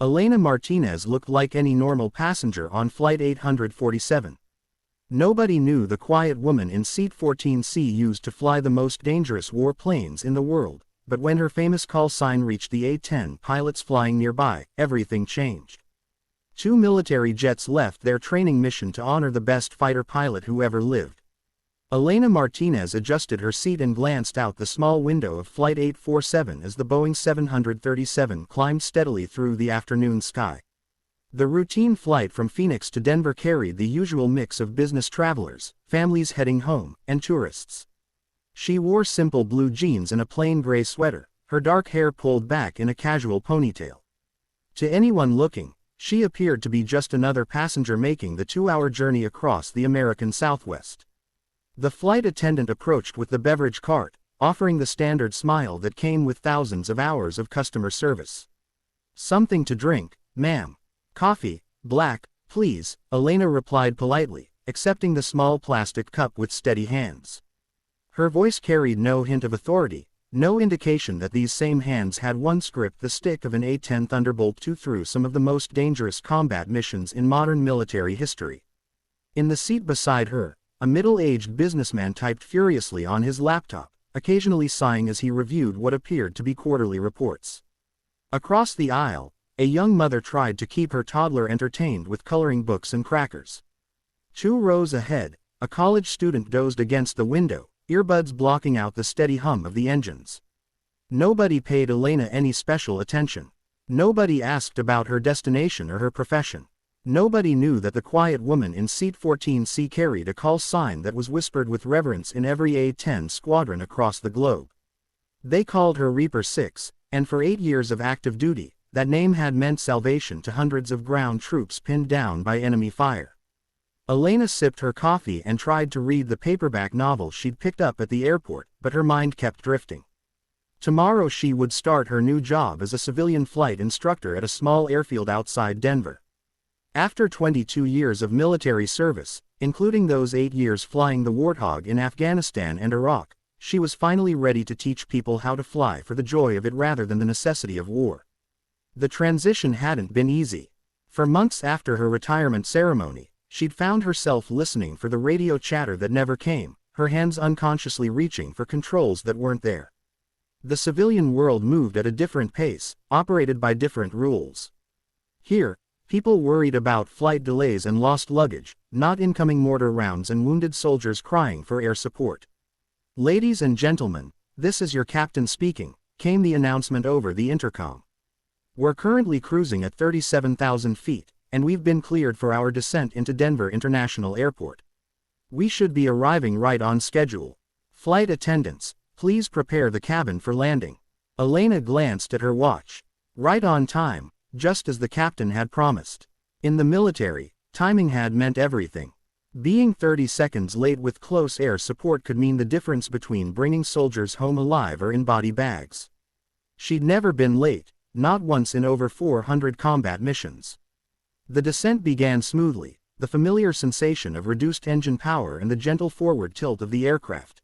Elena Martinez looked like any normal passenger on Flight 847. Nobody knew the quiet woman in Seat 14C used to fly the most dangerous warplanes in the world, but when her famous call sign reached the A-10 pilots flying nearby, everything changed. Two military jets left their training mission to honor the best fighter pilot who ever lived. Elena Martinez adjusted her seat and glanced out the small window of Flight 847 as the Boeing 737 climbed steadily through the afternoon sky. The routine flight from Phoenix to Denver carried the usual mix of business travelers, families heading home, and tourists. She wore simple blue jeans and a plain gray sweater, her dark hair pulled back in a casual ponytail. To anyone looking, she appeared to be just another passenger making the 2-hour journey across the American Southwest. The flight attendant approached with the beverage cart, offering the standard smile that came with thousands of hours of customer service. "Something to drink, ma'am." "Coffee, black, please," Elena replied politely, accepting the small plastic cup with steady hands. Her voice carried no hint of authority, no indication that these same hands had once gripped the stick of an A-10 Thunderbolt II through some of the most dangerous combat missions in modern military history. In the seat beside her, a middle-aged businessman typed furiously on his laptop, occasionally sighing as he reviewed what appeared to be quarterly reports. Across the aisle, a young mother tried to keep her toddler entertained with coloring books and crackers. 2 rows ahead, a college student dozed against the window, earbuds blocking out the steady hum of the engines. Nobody paid Elena any special attention. Nobody asked about her destination or her profession. Nobody knew that the quiet woman in Seat 14C carried a call sign that was whispered with reverence in every A-10 squadron across the globe. They called her Reaper 6, and for 8 years of active duty, that name had meant salvation to hundreds of ground troops pinned down by enemy fire. Elena sipped her coffee and tried to read the paperback novel she'd picked up at the airport, but her mind kept drifting. Tomorrow she would start her new job as a civilian flight instructor at a small airfield outside Denver. After 22 years of military service, including those 8 years flying the Warthog in Afghanistan and Iraq, she was finally ready to teach people how to fly for the joy of it rather than the necessity of war. The transition hadn't been easy. For months after her retirement ceremony, she'd found herself listening for the radio chatter that never came, her hands unconsciously reaching for controls that weren't there. The civilian world moved at a different pace, operated by different rules. Here, people worried about flight delays and lost luggage, not incoming mortar rounds and wounded soldiers crying for air support. "Ladies and gentlemen, this is your captain speaking," came the announcement over the intercom. "We're currently cruising at 37,000 feet, and we've been cleared for our descent into Denver International Airport. We should be arriving right on schedule. Flight attendants, please prepare the cabin for landing." Elena glanced at her watch. Right on time, just as the captain had promised. In the military, timing had meant everything. Being 30 seconds late with close air support could mean the difference between bringing soldiers home alive or in body bags. She'd never been late, not once in over 400 combat missions. The descent began smoothly, the familiar sensation of reduced engine power and the gentle forward tilt of the aircraft.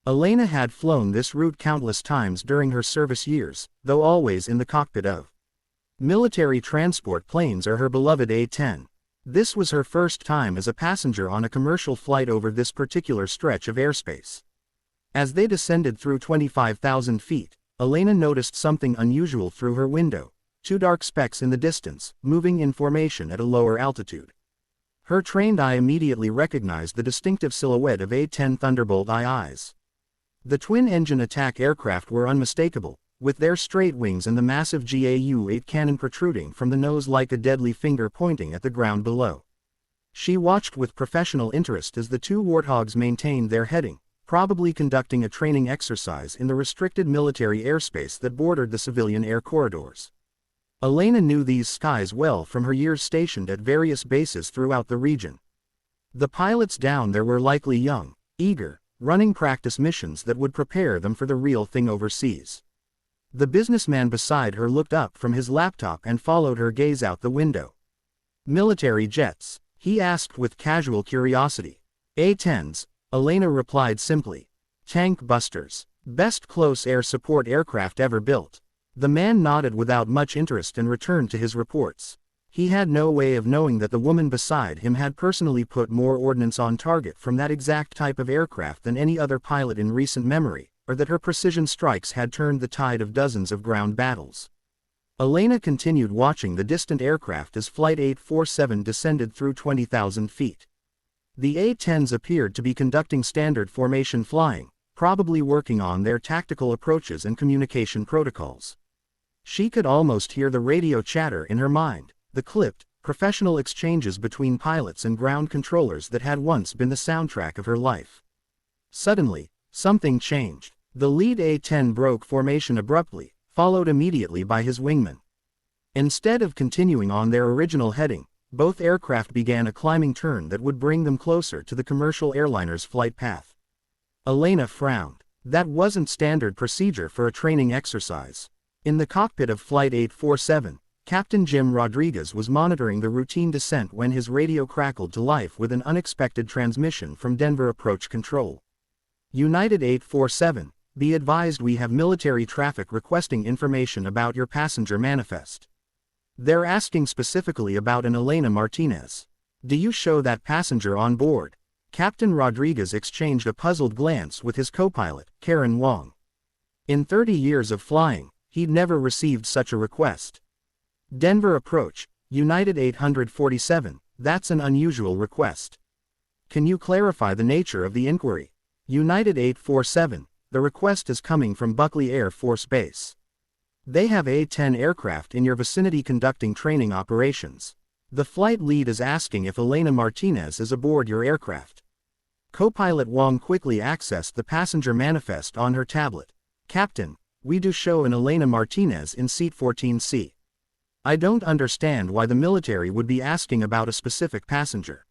Elena had flown this route countless times during her service years, though always in the cockpit of military transport planes or her beloved A-10. This was her first time as a passenger on a commercial flight over this particular stretch of airspace. As they descended through 25,000 feet, Elena noticed something unusual through her window: 2 dark specks in the distance, moving in formation at a lower altitude. Her trained eye immediately recognized the distinctive silhouette of A-10 Thunderbolt IIs. The twin-engine attack aircraft were unmistakable, with their straight wings and the massive GAU-8 cannon protruding from the nose like a deadly finger pointing at the ground below. She watched with professional interest as the 2 Warthogs maintained their heading, probably conducting a training exercise in the restricted military airspace that bordered the civilian air corridors. Elena knew these skies well from her years stationed at various bases throughout the region. The pilots down there were likely young, eager, running practice missions that would prepare them for the real thing overseas. The businessman beside her looked up from his laptop and followed her gaze out the window. "Military jets?" he asked with casual curiosity. "A-10s," Elena replied simply. "Tank busters. Best close air support aircraft ever built." The man nodded without much interest and returned to his reports. He had no way of knowing that the woman beside him had personally put more ordnance on target from that exact type of aircraft than any other pilot in recent memory, or that her precision strikes had turned the tide of dozens of ground battles. Elena continued watching the distant aircraft as Flight 847 descended through 20,000 feet. The A-10s appeared to be conducting standard formation flying, probably working on their tactical approaches and communication protocols. She could almost hear the radio chatter in her mind, the clipped, professional exchanges between pilots and ground controllers that had once been the soundtrack of her life. Suddenly, something changed. The lead A-10 broke formation abruptly, followed immediately by his wingman. Instead of continuing on their original heading, both aircraft began a climbing turn that would bring them closer to the commercial airliner's flight path. Elena frowned. That wasn't standard procedure for a training exercise. In the cockpit of Flight 847, Captain Jim Rodriguez was monitoring the routine descent when his radio crackled to life with an unexpected transmission from Denver Approach Control. United 847, be advised we have military traffic requesting information about your passenger manifest. They're asking specifically about an Elena Martinez. Do you show that passenger on board? Captain Rodriguez exchanged a puzzled glance with his co-pilot, Karen Wong. In 30 years of flying, he'd never received such a request. Denver Approach, United 847, that's an unusual request. Can you clarify the nature of the inquiry? United 847, the request is coming from Buckley Air Force Base. They have A-10 aircraft in your vicinity conducting training operations. The flight lead is asking if Elena Martinez is aboard your aircraft. Co-pilot Wong quickly accessed the passenger manifest on her tablet. Captain, we do show an Elena Martinez in seat 14C. I don't understand why the military would be asking about a specific passenger.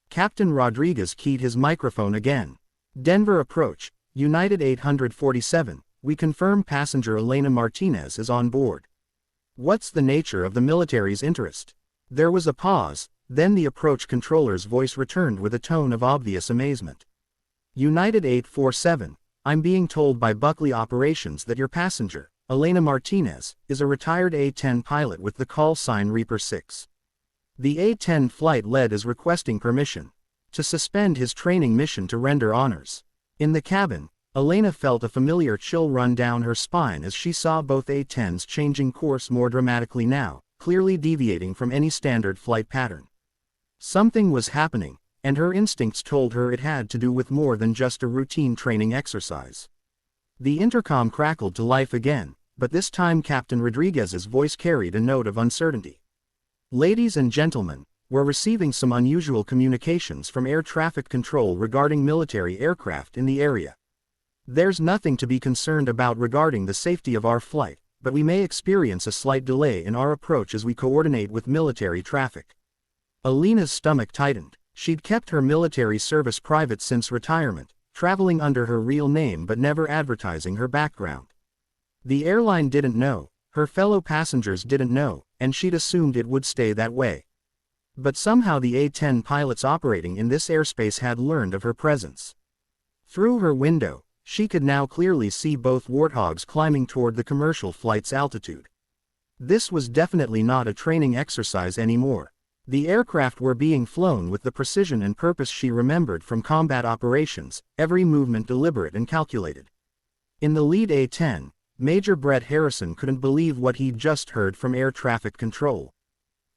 Captain Rodriguez keyed his microphone again. Denver Approach, United 847, we confirm passenger Elena Martinez is on board. What's the nature of the military's interest? There was a pause, then the approach controller's voice returned with a tone of obvious amazement. United 847, I'm being told by Buckley Operations that your passenger, Elena Martinez, is a retired A-10 pilot with the call sign Reaper 6. The A-10 flight lead is requesting permission to suspend his training mission to render honors. In the cabin, Elena felt a familiar chill run down her spine as she saw both A-10s changing course more dramatically now, clearly deviating from any standard flight pattern. Something was happening, and her instincts told her it had to do with more than just a routine training exercise. The intercom crackled to life again, but this time Captain Rodriguez's voice carried a note of uncertainty. Ladies and gentlemen, we're receiving some unusual communications from air traffic control regarding military aircraft in the area. There's nothing to be concerned about regarding the safety of our flight, but we may experience a slight delay in our approach as we coordinate with military traffic. Elena's stomach tightened. She'd kept her military service private since retirement, traveling under her real name but never advertising her background. The airline didn't know, her fellow passengers didn't know, and she'd assumed it would stay that way. But somehow the A-10 pilots operating in this airspace had learned of her presence. Through her window, she could now clearly see both warthogs climbing toward the commercial flight's altitude. This was definitely not a training exercise anymore. The aircraft were being flown with the precision and purpose she remembered from combat operations, every movement deliberate and calculated. In the lead A-10, Major Brett Harrison couldn't believe what he'd just heard from air traffic control.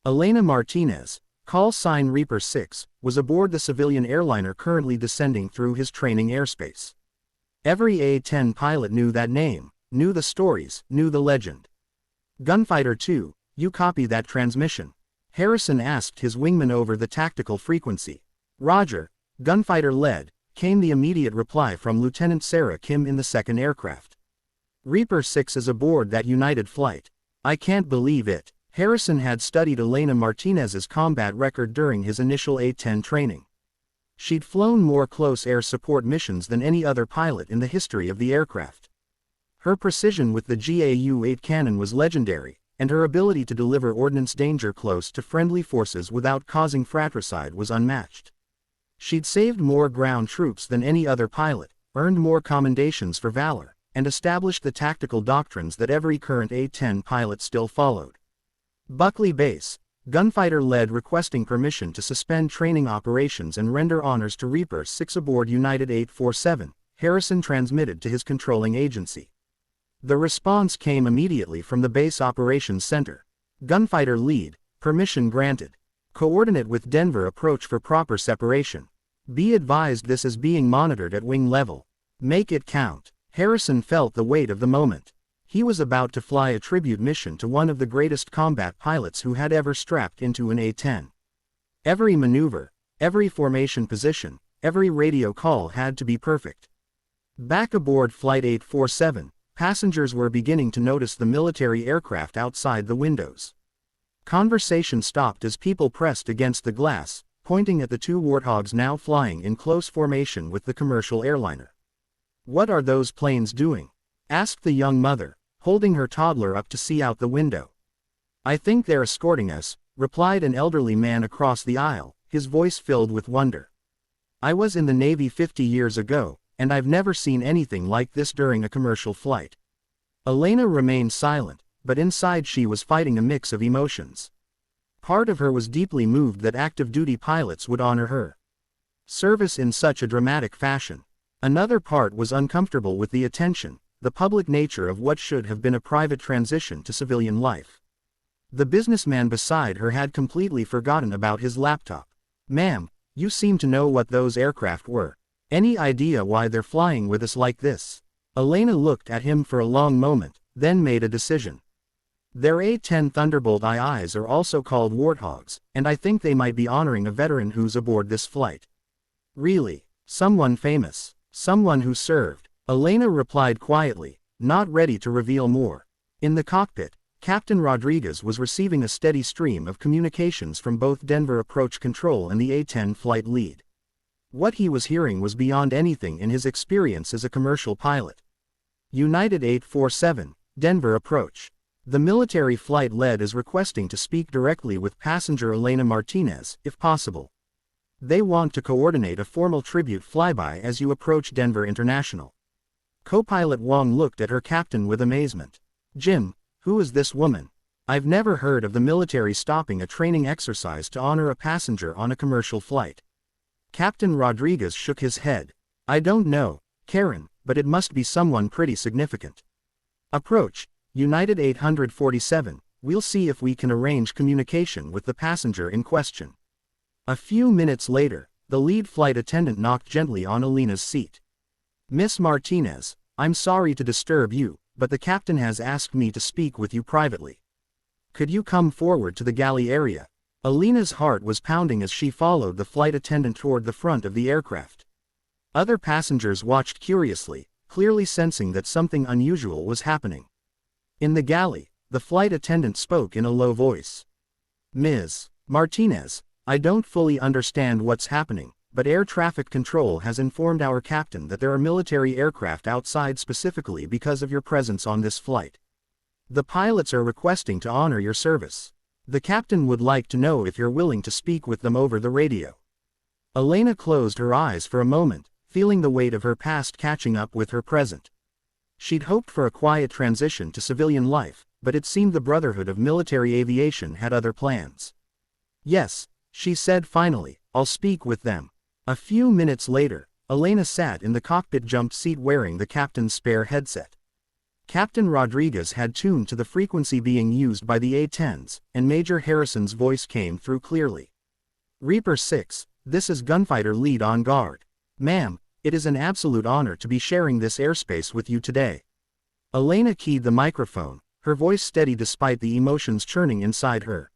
Elena Martinez, call sign Reaper 6, was aboard the civilian airliner currently descending through his training airspace. Every A-10 pilot knew that name, knew the stories, knew the legend. Gunfighter 2, you copy that transmission? Harrison asked his wingman over the tactical frequency. Roger, Gunfighter lead, came the immediate reply from Lieutenant Sarah Kim in the second aircraft. Reaper 6 is aboard that United flight. I can't believe it. Harrison had studied Elena Martinez's combat record during his initial A-10 training. She'd flown more close air support missions than any other pilot in the history of the aircraft. Her precision with the GAU-8 cannon was legendary, and her ability to deliver ordnance danger close to friendly forces without causing fratricide was unmatched. She'd saved more ground troops than any other pilot, earned more commendations for valor, and established the tactical doctrines that every current A-10 pilot still followed. Buckley Base, gunfighter led requesting permission to suspend training operations and render honors to Reaper 6 aboard United 847, Harrison transmitted to his controlling agency. The response came immediately from the Base Operations Center. Gunfighter lead, permission granted. Coordinate with Denver approach for proper separation. Be advised this is being monitored at wing level. Make it count. Harrison felt the weight of the moment. He was about to fly a tribute mission to one of the greatest combat pilots who had ever strapped into an A-10. Every maneuver, every formation position, every radio call had to be perfect. Back aboard Flight 847, passengers were beginning to notice the military aircraft outside the windows. Conversation stopped as people pressed against the glass, pointing at the two Warthogs now flying in close formation with the commercial airliner. "What are those planes doing?" asked the young mother, holding her toddler up to see out the window. "I think they're escorting us," replied an elderly man across the aisle, his voice filled with wonder. "I was in the Navy 50 years ago, and I've never seen anything like this during a commercial flight." Elena remained silent, but inside she was fighting a mix of emotions. Part of her was deeply moved that active-duty pilots would honor her service in such a dramatic fashion. Another part was uncomfortable with the attention, the public nature of what should have been a private transition to civilian life. The businessman beside her had completely forgotten about his laptop. "Ma'am, you seem to know what those aircraft were. Any idea why they're flying with us like this?" Elena looked at him for a long moment, then made a decision. "Their A-10 Thunderbolt IIs are also called Warthogs, and I think they might be honoring a veteran who's aboard this flight." "Really? Someone famous? Someone who served?" Elena replied quietly, not ready to reveal more. In the cockpit, Captain Rodriguez was receiving a steady stream of communications from both Denver Approach Control and the A-10 flight lead. What he was hearing was beyond anything in his experience as a commercial pilot. United 847, Denver Approach. The military flight lead is requesting to speak directly with passenger Elena Martinez, if possible. They want to coordinate a formal tribute flyby as you approach Denver International. Co-pilot Wong looked at her captain with amazement. "Jim, who is this woman? I've never heard of the military stopping a training exercise to honor a passenger on a commercial flight." Captain Rodriguez shook his head. "I don't know, Karen, but it must be someone pretty significant." "Approach, United 847, we'll see if we can arrange communication with the passenger in question." A few minutes later, the lead flight attendant knocked gently on Elena's seat. "Miss Martinez, I'm sorry to disturb you, but the captain has asked me to speak with you privately. Could you come forward to the galley area?" Elena's heart was pounding as she followed the flight attendant toward the front of the aircraft. Other passengers watched curiously, clearly sensing that something unusual was happening. In the galley, the flight attendant spoke in a low voice. "Ms. Martinez, I don't fully understand what's happening, but air traffic control has informed our captain that there are military aircraft outside specifically because of your presence on this flight. The pilots are requesting to honor your service. The captain would like to know if you're willing to speak with them over the radio." Elena closed her eyes for a moment, feeling the weight of her past catching up with her present. She'd hoped for a quiet transition to civilian life, but it seemed the Brotherhood of Military Aviation had other plans. "Yes," she said finally, "I'll speak with them." A few minutes later, Elena sat in the cockpit jumped seat wearing the captain's spare headset. Captain Rodriguez had tuned to the frequency being used by the A-10s, and Major Harrison's voice came through clearly. "Reaper 6, this is gunfighter lead on guard. Ma'am, it is an absolute honor to be sharing this airspace with you today." Elena keyed the microphone, her voice steady despite the emotions churning inside her.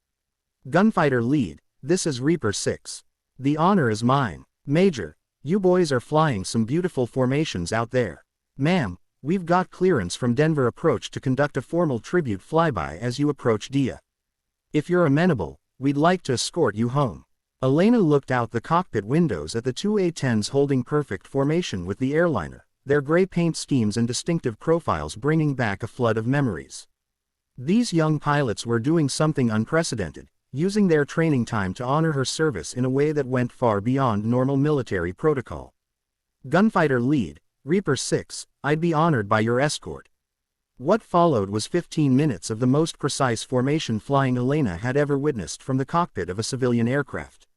"Gunfighter lead, this is Reaper 6. The honor is mine. Major, you boys are flying some beautiful formations out there. Ma'am, we've got clearance from Denver Approach to conduct a formal tribute flyby as you approach DIA. If you're amenable, we'd like to escort you home." Elena looked out the cockpit windows at the two A-10s holding perfect formation with the airliner, their gray paint schemes and distinctive profiles bringing back a flood of memories. These young pilots were doing something unprecedented, using their training time to honor her service in a way that went far beyond normal military protocol. "Gunfighter lead, Reaper 6, I'd be honored by your escort. What followed was 15 minutes of the most precise formation flying Elena had ever witnessed from the cockpit of a civilian aircraft.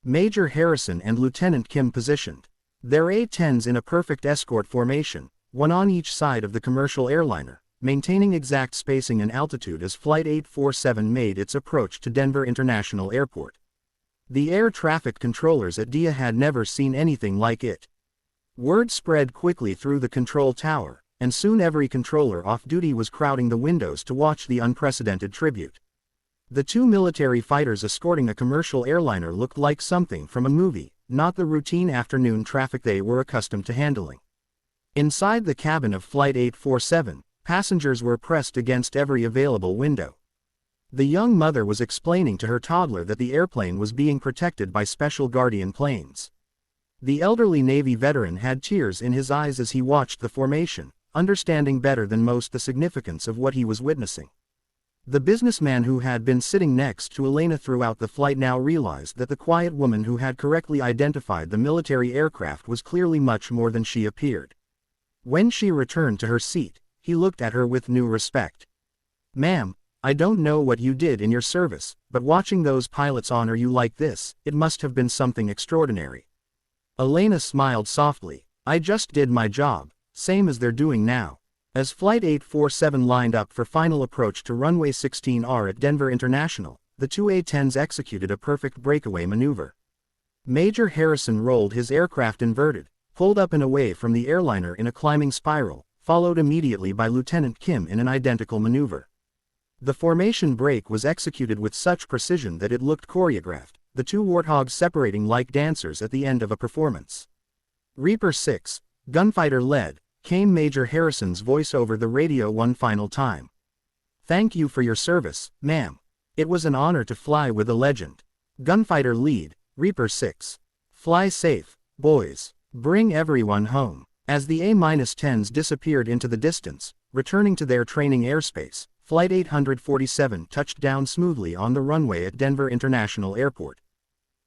Major Harrison and Lieutenant Kim positioned their A-10s in a perfect escort formation, one on each side of the commercial airliner, maintaining exact spacing and altitude as Flight 847 made its approach to Denver International Airport. The air traffic controllers at DIA had never seen anything like it. Word spread quickly through the control tower, and soon every controller off-duty was crowding the windows to watch the unprecedented tribute. The two military fighters escorting a commercial airliner looked like something from a movie, not the routine afternoon traffic they were accustomed to handling. Inside the cabin of Flight 847, passengers were pressed against every available window. The young mother was explaining to her toddler that the airplane was being protected by special Guardian planes. The elderly Navy veteran had tears in his eyes as he watched the formation, understanding better than most the significance of what he was witnessing. The businessman who had been sitting next to Elena throughout the flight now realized that the quiet woman who had correctly identified the military aircraft was clearly much more than she appeared. When she returned to her seat, he looked at her with new respect. "Ma'am, I don't know what you did in your service, but watching those pilots honor you like this, it must have been something extraordinary." Elena smiled softly. "I just did my job, same as they're doing now." As Flight 847 lined up for final approach to runway 16R at Denver International, the two A-10s executed a perfect breakaway maneuver. Major Harrison rolled his aircraft inverted, pulled up and away from the airliner in a climbing spiral, followed immediately by Lieutenant Kim in an identical maneuver. The formation break was executed with such precision that it looked choreographed, the two warthogs separating like dancers at the end of a performance. "Reaper 6, gunfighter led," came Major Harrison's voice over the radio one final time. "Thank you for your service, ma'am. It was an honor to fly with a legend." "Gunfighter lead, Reaper 6. Fly safe, boys. Bring everyone home." As the A-10s disappeared into the distance, returning to their training airspace, Flight 847 touched down smoothly on the runway at Denver International Airport.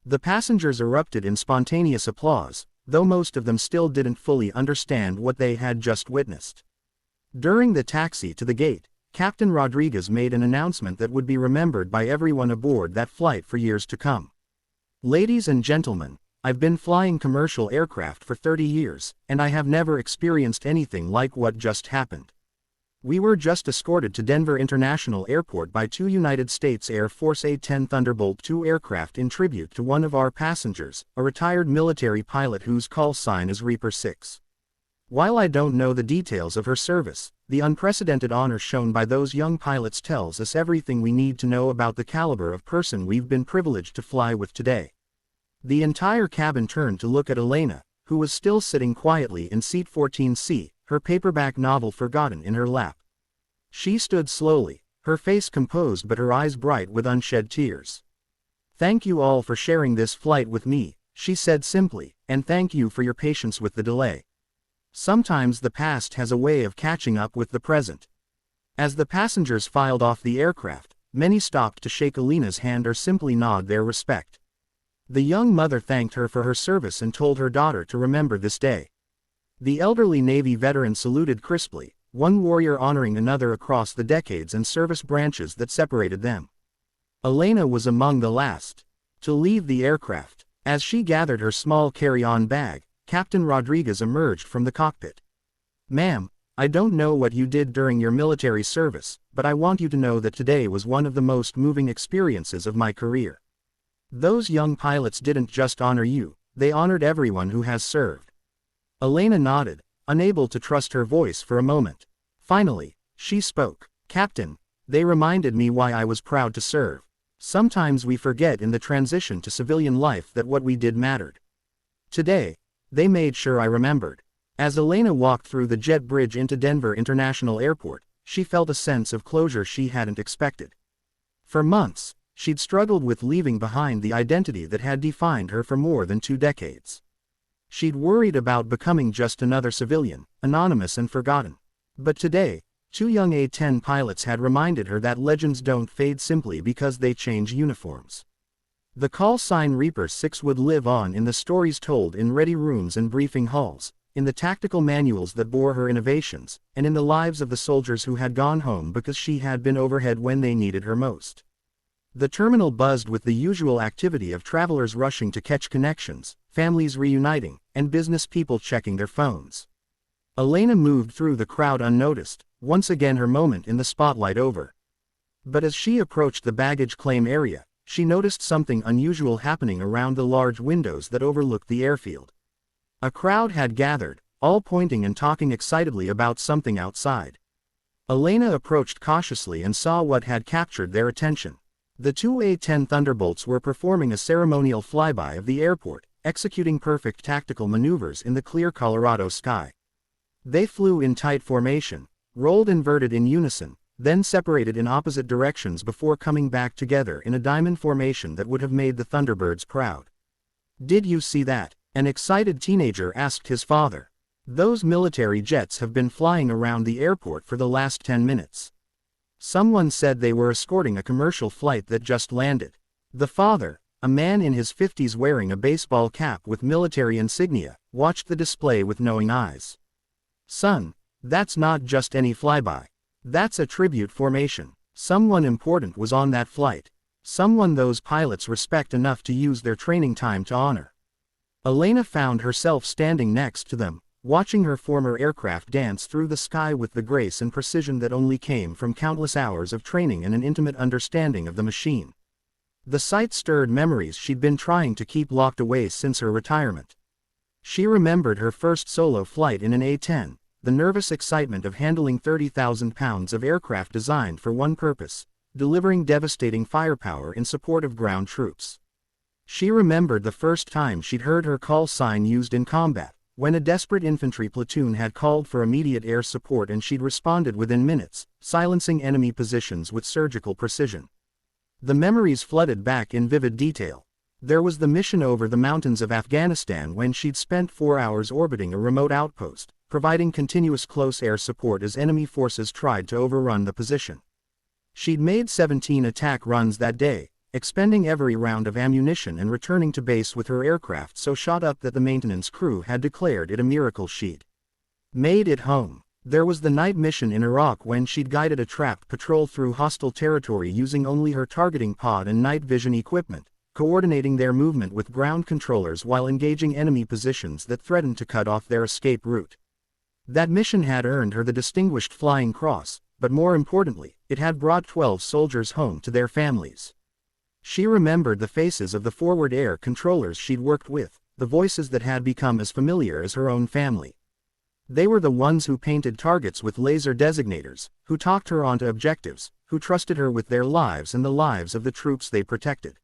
The passengers erupted in spontaneous applause, though most of them still didn't fully understand what they had just witnessed. During the taxi to the gate, Captain Rodriguez made an announcement that would be remembered by everyone aboard that flight for years to come. "Ladies and gentlemen, I've been flying commercial aircraft for 30 years, and I have never experienced anything like what just happened. We were just escorted to Denver International Airport by two United States Air Force A-10 Thunderbolt II aircraft in tribute to one of our passengers, a retired military pilot whose call sign is Reaper 6. While I don't know the details of her service, the unprecedented honor shown by those young pilots tells us everything we need to know about the caliber of person we've been privileged to fly with today." The entire cabin turned to look at Elena, who was still sitting quietly in seat 14C, her paperback novel forgotten in her lap. She stood slowly, her face composed but her eyes bright with unshed tears. "Thank you all for sharing this flight with me," she said simply, "and thank you for your patience with the delay. Sometimes the past has a way of catching up with the present." As the passengers filed off the aircraft, many stopped to shake Elena's hand or simply nod their respect. The young mother thanked her for her service and told her daughter to remember this day. The elderly Navy veteran saluted crisply, one warrior honoring another across the decades and service branches that separated them. Elena was among the last to leave the aircraft. As she gathered her small carry-on bag, Captain Rodriguez emerged from the cockpit. "Ma'am, I don't know what you did during your military service, but I want you to know that today was one of the most moving experiences of my career. Those young pilots didn't just honor you, they honored everyone who has served." Elena nodded, unable to trust her voice for a moment. Finally, she spoke. "Captain, they reminded me why I was proud to serve. Sometimes we forget in the transition to civilian life that what we did mattered. Today, they made sure I remembered." As Elena walked through the jet bridge into Denver International Airport, she felt a sense of closure she hadn't expected. For months, she'd struggled with leaving behind the identity that had defined her for more than 2 decades. She'd worried about becoming just another civilian, anonymous and forgotten. But today, 2 young A-10 pilots had reminded her that legends don't fade simply because they change uniforms. The call sign Reaper 6 would live on in the stories told in ready rooms and briefing halls, in the tactical manuals that bore her innovations, and in the lives of the soldiers who had gone home because she had been overhead when they needed her most. The terminal buzzed with the usual activity of travelers rushing to catch connections, families reuniting, and business people checking their phones. Elena moved through the crowd unnoticed, once again her moment in the spotlight over. But as she approached the baggage claim area, she noticed something unusual happening around the large windows that overlooked the airfield. A crowd had gathered, all pointing and talking excitedly about something outside. Elena approached cautiously and saw what had captured their attention. The two A-10 Thunderbolts were performing a ceremonial flyby of the airport, executing perfect tactical maneuvers in the clear Colorado sky. They flew in tight formation, rolled inverted in unison, then separated in opposite directions before coming back together in a diamond formation that would have made the Thunderbirds proud. "Did you see that?" an excited teenager asked his father. "Those military jets have been flying around the airport for the last 10 minutes. Someone said they were escorting a commercial flight that just landed." The father, a man in his 50s wearing a baseball cap with military insignia, watched the display with knowing eyes. "Son, that's not just any flyby. That's a tribute formation. Someone important was on that flight. Someone those pilots respect enough to use their training time to honor." Elena found herself standing next to them, watching her former aircraft dance through the sky with the grace and precision that only came from countless hours of training and an intimate understanding of the machine. The sight stirred memories she'd been trying to keep locked away since her retirement. She remembered her first solo flight in an A-10, the nervous excitement of handling 30,000 pounds of aircraft designed for one purpose, delivering devastating firepower in support of ground troops. She remembered the first time she'd heard her call sign used in combat, when a desperate infantry platoon had called for immediate air support and she'd responded within minutes, silencing enemy positions with surgical precision. The memories flooded back in vivid detail. There was the mission over the mountains of Afghanistan when she'd spent 4 hours orbiting a remote outpost, providing continuous close air support as enemy forces tried to overrun the position. She'd made 17 attack runs that day, expending every round of ammunition and returning to base with her aircraft so shot up that the maintenance crew had declared it a miracle she'd made it home. There was the night mission in Iraq when she'd guided a trapped patrol through hostile territory using only her targeting pod and night vision equipment, coordinating their movement with ground controllers while engaging enemy positions that threatened to cut off their escape route. That mission had earned her the Distinguished Flying Cross, but more importantly, it had brought 12 soldiers home to their families. She remembered the faces of the forward air controllers she'd worked with, the voices that had become as familiar as her own family. They were the ones who painted targets with laser designators, who talked her onto objectives, who trusted her with their lives and the lives of the troops they protected.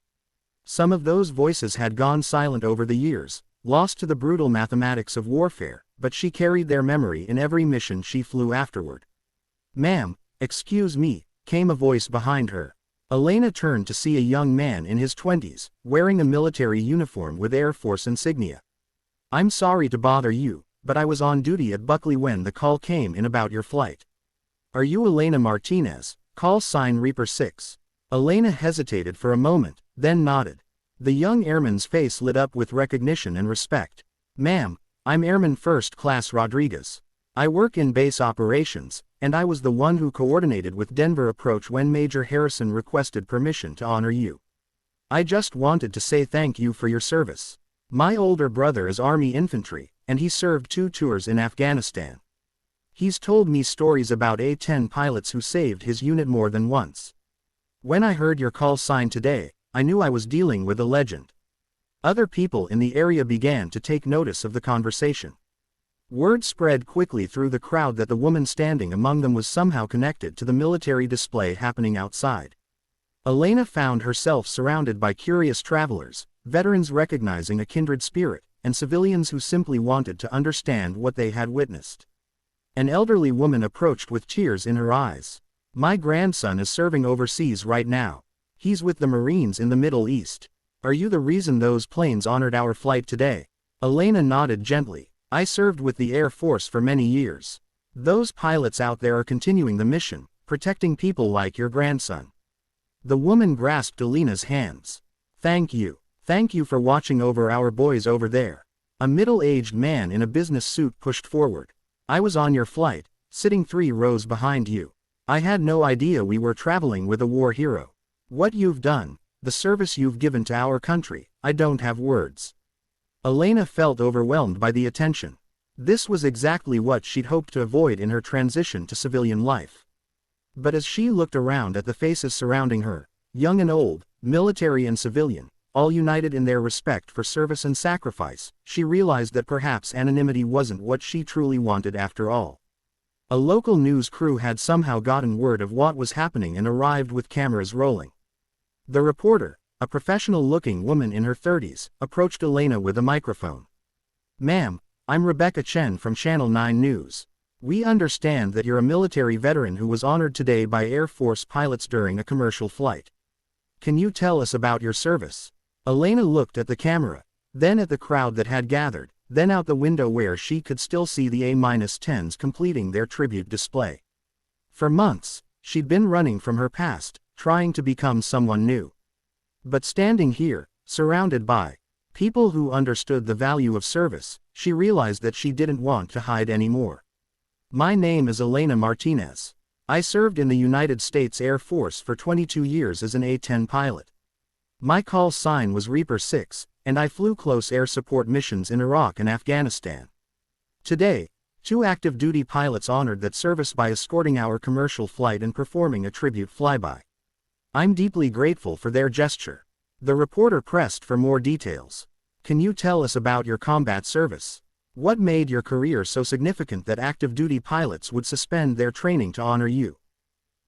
Some of those voices had gone silent over the years, lost to the brutal mathematics of warfare, but she carried their memory in every mission she flew afterward. "Ma'am, excuse me," came a voice behind her. Elena turned to see a young man in his 20s, wearing a military uniform with Air Force insignia. "I'm sorry to bother you, but I was on duty at Buckley when the call came in about your flight. Are you Elena Martinez, call sign Reaper 6? Elena hesitated for a moment, then nodded. The young airman's face lit up with recognition and respect. "Ma'am, I'm Airman First Class Rodriguez. I work in base operations, and I was the one who coordinated with Denver approach when Major Harrison requested permission to honor you. I just wanted to say thank you for your service. My older brother is Army infantry, and he served 2 tours in Afghanistan. He's told me stories about A-10 pilots who saved his unit more than once. When I heard your call sign today, I knew I was dealing with a legend." Other people in the area began to take notice of the conversation. Word spread quickly through the crowd that the woman standing among them was somehow connected to the military display happening outside. Elena found herself surrounded by curious travelers, veterans recognizing a kindred spirit, and civilians who simply wanted to understand what they had witnessed. An elderly woman approached with tears in her eyes. "My grandson is serving overseas right now. He's with the Marines in the Middle East. Are you the reason those planes honored our flight today?" Elena nodded gently. "I served with the Air Force for many years. Those pilots out there are continuing the mission, protecting people like your grandson." The woman grasped Elena's hands. Thank you for watching over our boys over there. A middle-aged man in a business suit pushed forward. "I was on your flight, sitting 3 rows behind you. I had no idea we were traveling with a war hero. What you've done, the service you've given to our country, I don't have words." Elena felt overwhelmed by the attention. This was exactly what she'd hoped to avoid in her transition to civilian life. But as she looked around at the faces surrounding her, young and old, military and civilian, all united in their respect for service and sacrifice, she realized that perhaps anonymity wasn't what she truly wanted after all. A local news crew had somehow gotten word of what was happening and arrived with cameras rolling. The reporter, a professional-looking woman in her 30s, approached Elena with a microphone. "Ma'am, I'm Rebecca Chen from Channel 9 News. We understand that you're a military veteran who was honored today by Air Force pilots during a commercial flight. Can you tell us about your service?" Elena looked at the camera, then at the crowd that had gathered, then out the window where she could still see the A-10s completing their tribute display. For months, she'd been running from her past, trying to become someone new. But standing here, surrounded by people who understood the value of service, she realized that she didn't want to hide anymore. "My name is Elena Martinez. I served in the United States Air Force for 22 years as an A-10 pilot. My call sign was Reaper 6, and I flew close air support missions in Iraq and Afghanistan. Today, 2 active duty pilots honored that service by escorting our commercial flight and performing a tribute flyby. I'm deeply grateful for their gesture." The reporter pressed for more details. "Can you tell us about your combat service? What made your career so significant that active duty pilots would suspend their training to honor you?"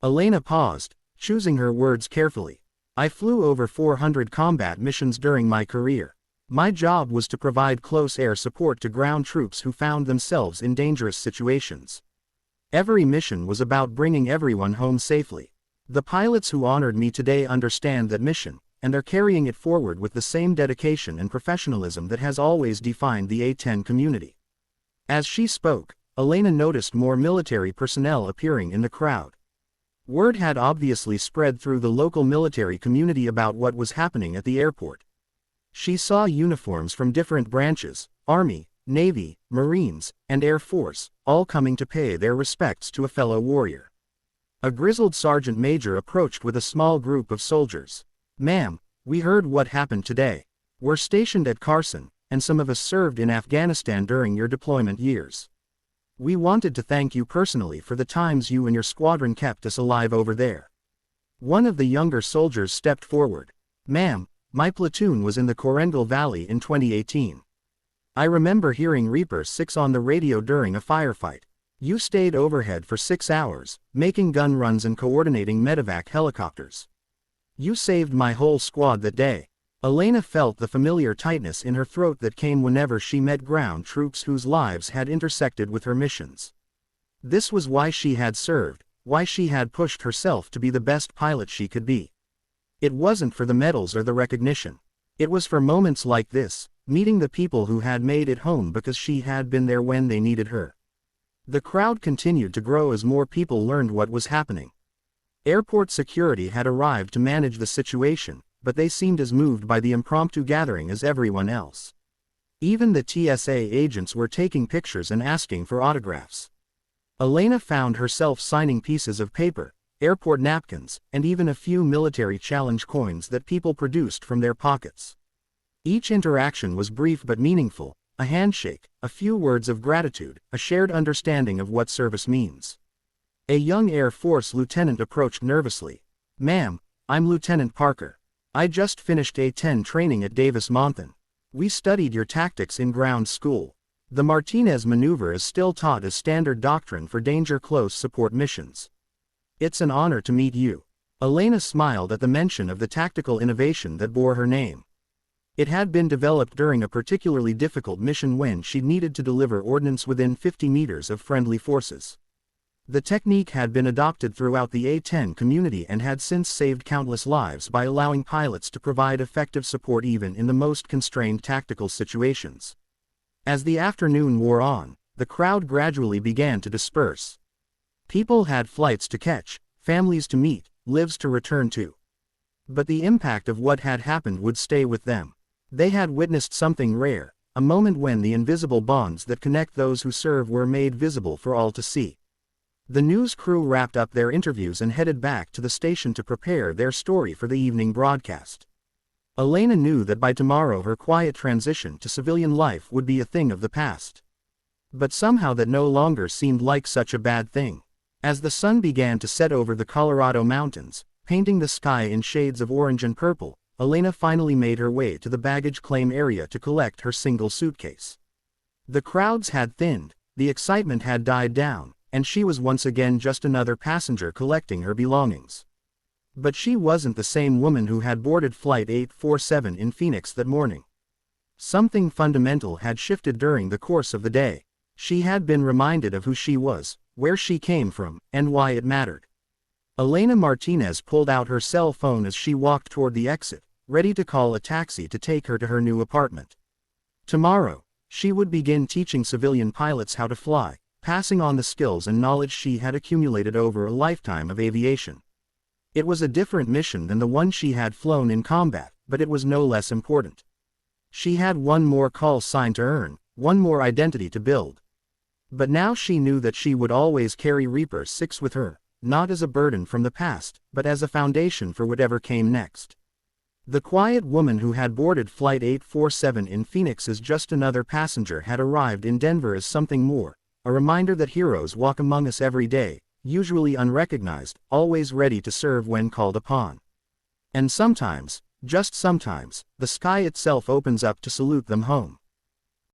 Elena paused, choosing her words carefully. "I flew over 400 combat missions during my career. My job was to provide close air support to ground troops who found themselves in dangerous situations. Every mission was about bringing everyone home safely. The pilots who honored me today understand that mission, and are carrying it forward with the same dedication and professionalism that has always defined the A-10 community." As she spoke, Elena noticed more military personnel appearing in the crowd. Word had obviously spread through the local military community about what was happening at the airport. She saw uniforms from different branches, Army, Navy, Marines, and Air Force, all coming to pay their respects to a fellow warrior. A grizzled sergeant major approached with a small group of soldiers. "Ma'am, we heard what happened today. We're stationed at Carson, and some of us served in Afghanistan during your deployment years. We wanted to thank you personally for the times you and your squadron kept us alive over there." One of the younger soldiers stepped forward. "Ma'am, my platoon was in the Korengal Valley in 2018. I remember hearing Reaper 6 on the radio during a firefight. You stayed overhead for 6 hours, making gun runs and coordinating medevac helicopters. You saved my whole squad that day." Elena felt the familiar tightness in her throat that came whenever she met ground troops whose lives had intersected with her missions. This was why she had served, why she had pushed herself to be the best pilot she could be. It wasn't for the medals or the recognition. It was for moments like this, meeting the people who had made it home because she had been there when they needed her. The crowd continued to grow as more people learned what was happening. Airport security had arrived to manage the situation, but they seemed as moved by the impromptu gathering as everyone else. Even the TSA agents were taking pictures and asking for autographs. Elena found herself signing pieces of paper, airport napkins, and even a few military challenge coins that people produced from their pockets. Each interaction was brief but meaningful, a handshake, a few words of gratitude, a shared understanding of what service means. A young Air Force lieutenant approached nervously. "Ma'am, I'm Lieutenant Parker. I just finished A-10 training at Davis-Monthan. We studied your tactics in ground school. The Martinez maneuver is still taught as standard doctrine for danger close support missions. It's an honor to meet you." Elena smiled at the mention of the tactical innovation that bore her name. It had been developed during a particularly difficult mission when she needed to deliver ordnance within 50 meters of friendly forces. The technique had been adopted throughout the A-10 community and had since saved countless lives by allowing pilots to provide effective support even in the most constrained tactical situations. As the afternoon wore on, the crowd gradually began to disperse. People had flights to catch, families to meet, lives to return to. But the impact of what had happened would stay with them. They had witnessed something rare, a moment when the invisible bonds that connect those who serve were made visible for all to see. The news crew wrapped up their interviews and headed back to the station to prepare their story for the evening broadcast. Elena knew that by tomorrow her quiet transition to civilian life would be a thing of the past. But somehow that no longer seemed like such a bad thing. As the sun began to set over the Colorado mountains, painting the sky in shades of orange and purple, Elena finally made her way to the baggage claim area to collect her single suitcase. The crowds had thinned, the excitement had died down, and she was once again just another passenger collecting her belongings. But she wasn't the same woman who had boarded Flight 847 in Phoenix that morning. Something fundamental had shifted during the course of the day. She had been reminded of who she was, where she came from, and why it mattered. Elena Martinez pulled out her cell phone as she walked toward the exit, ready to call a taxi to take her to her new apartment. Tomorrow, she would begin teaching civilian pilots how to fly, passing on the skills and knowledge she had accumulated over a lifetime of aviation. It was a different mission than the one she had flown in combat, but it was no less important. She had one more call sign to earn, one more identity to build. But now she knew that she would always carry Reaper 6 with her, not as a burden from the past, but as a foundation for whatever came next. The quiet woman who had boarded Flight 847 in Phoenix as just another passenger had arrived in Denver as something more, a reminder that heroes walk among us every day, usually unrecognized, always ready to serve when called upon. And sometimes, just sometimes, the sky itself opens up to salute them home.